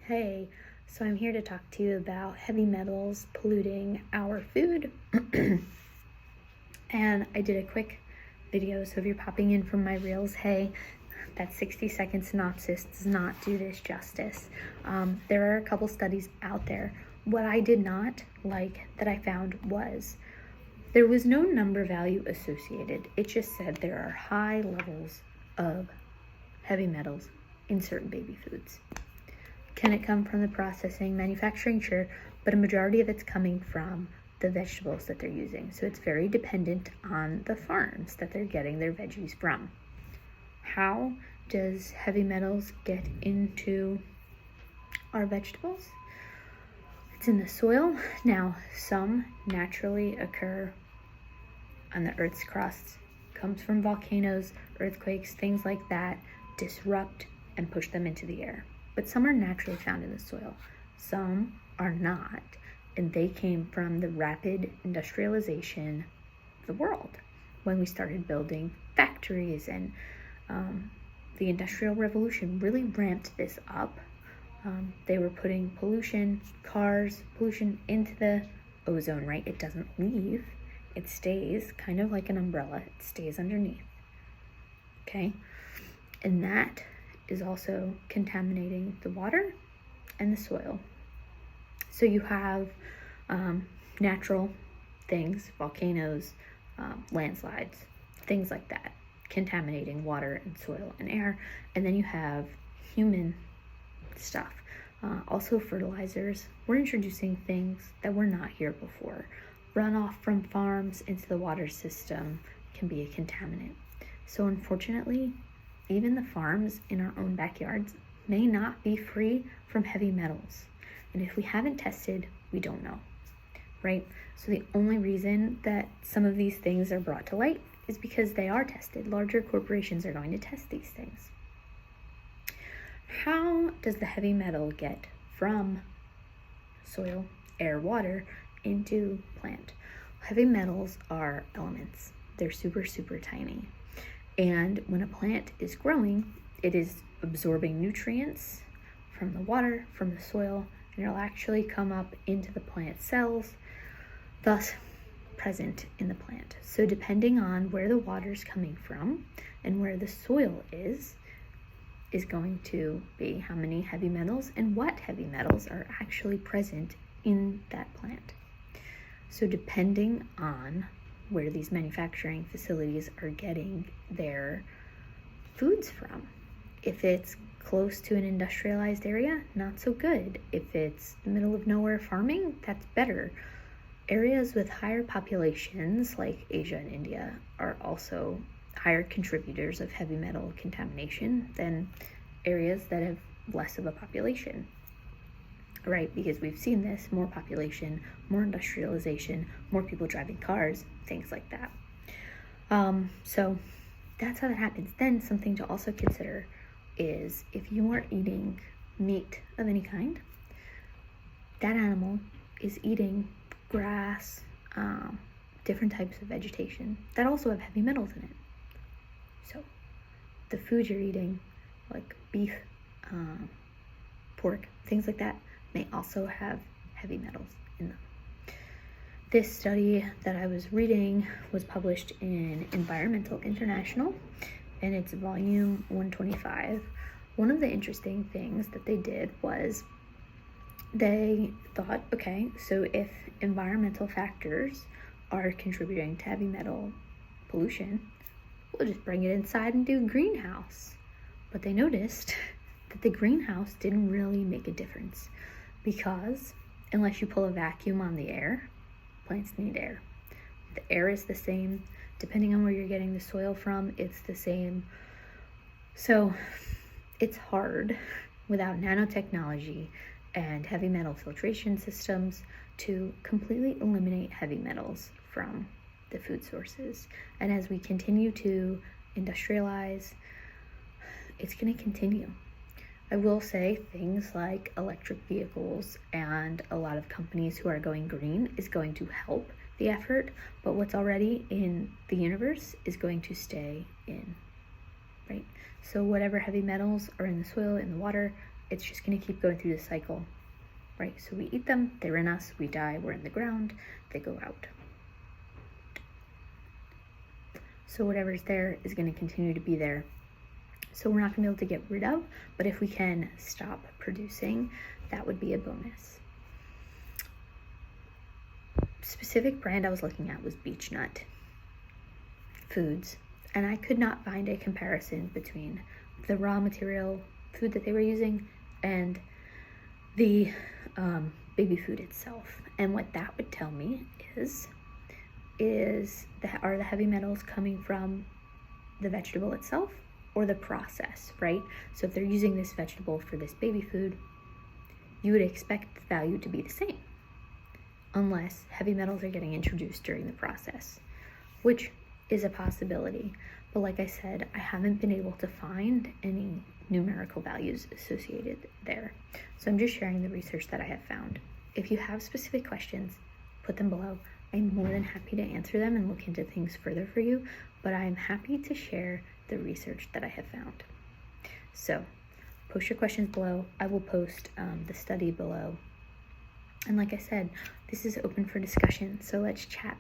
Hey, so I'm here to talk to you about heavy metals polluting our food. And I did a quick video, so if you're popping in from my reels, hey, that 60-second synopsis does not do this justice. There are a couple studies out there. What I did not like that I found was there was no number value associated. It just said there are high levels of heavy metals in certain baby foods. Can it come from the processing, manufacturing? Sure, but a majority of it's coming from the vegetables that they're using. So it's very dependent on the farms that they're getting their veggies from. How does heavy metals get into our vegetables? It's in the soil. Now, some naturally occur on the Earth's crust, comes from volcanoes, earthquakes, things like that, disrupt and push them into the air. But some are naturally found in the soil. Some are not, and they came from the rapid industrialization of the world when we started building factories, and the Industrial Revolution really ramped this up. They were putting pollution into the ozone, right? It doesn't leave. It stays kind of like an umbrella. It stays underneath, okay? And that is also contaminating the water and the soil. So you have natural things, volcanoes, landslides, things like that, contaminating water and soil and air. And then you have human stuff. Also fertilizers. We're introducing things that were not here before. Runoff from farms into the water system can be a contaminant. So unfortunately, even the farms in our own backyards may not be free from heavy metals. And if we haven't tested, we don't know, right? So the only reason that some of these things are brought to light is because they are tested. Larger corporations are going to test these things. How does the heavy metal get from soil, air, water into plant? Heavy metals are elements. They're super, super tiny. And when a plant is growing, it is absorbing nutrients from the water, from the soil, and it'll actually come up into the plant cells, thus present in the plant. So depending on where the water's coming from and where the soil is going to be how many heavy metals and what heavy metals are actually present in that plant. So depending on where these manufacturing facilities are getting their foods from. If it's close to an industrialized area, not so good. If it's the middle of nowhere farming, that's better. Areas with higher populations like Asia and India are also higher contributors of heavy metal contamination than areas that have less of a population. Right, because we've seen this, more population, more industrialization, more people driving cars, things like that. So that's how that happens. Then something to also consider is if you are eating meat of any kind, that animal is eating grass, different types of vegetation that also have heavy metals in it. So the food you're eating, like beef, pork, things like that, may also have heavy metals in them. This study that I was reading was published in Environmental International, and it's volume 125. One of the interesting things that they did was they thought, okay, so if environmental factors are contributing to heavy metal pollution, we'll just bring it inside and do a greenhouse. But they noticed that the greenhouse didn't really make a difference, because unless you pull a vacuum on the air, plants need air. The air is the same. Depending on where you're getting the soil from, it's the same. So it's hard without nanotechnology and heavy metal filtration systems to completely eliminate heavy metals from the food sources. And as we continue to industrialize, it's going to continue. I will say things like electric vehicles and a lot of companies who are going green is going to help the effort, but what's already in the universe is going to stay in, right? So whatever heavy metals are in the soil, in the water, it's just going to keep going through the cycle, right? So we eat them, they're in us, we die, we're in the ground, they go out. So whatever's there is going to continue to be there. So we're not going to be able to get rid of, but if we can stop producing, that would be a bonus. Specific brand I was looking at was Beech Nut Foods, and I could not find a comparison between the raw material food that they were using and the baby food itself. And what that would tell me are the heavy metals coming from the vegetable itself or the process, right? So if they're using this vegetable for this baby food, you would expect the value to be the same, unless heavy metals are getting introduced during the process, which is a possibility. But like I said, I haven't been able to find any numerical values associated there. So I'm just sharing the research that I have found. If you have specific questions, put them below. I'm more than happy to answer them and look into things further for you, but I'm happy to share the research that I have found. So post your questions below. I will post the study below. And like I said, this is open for discussion, so let's chat.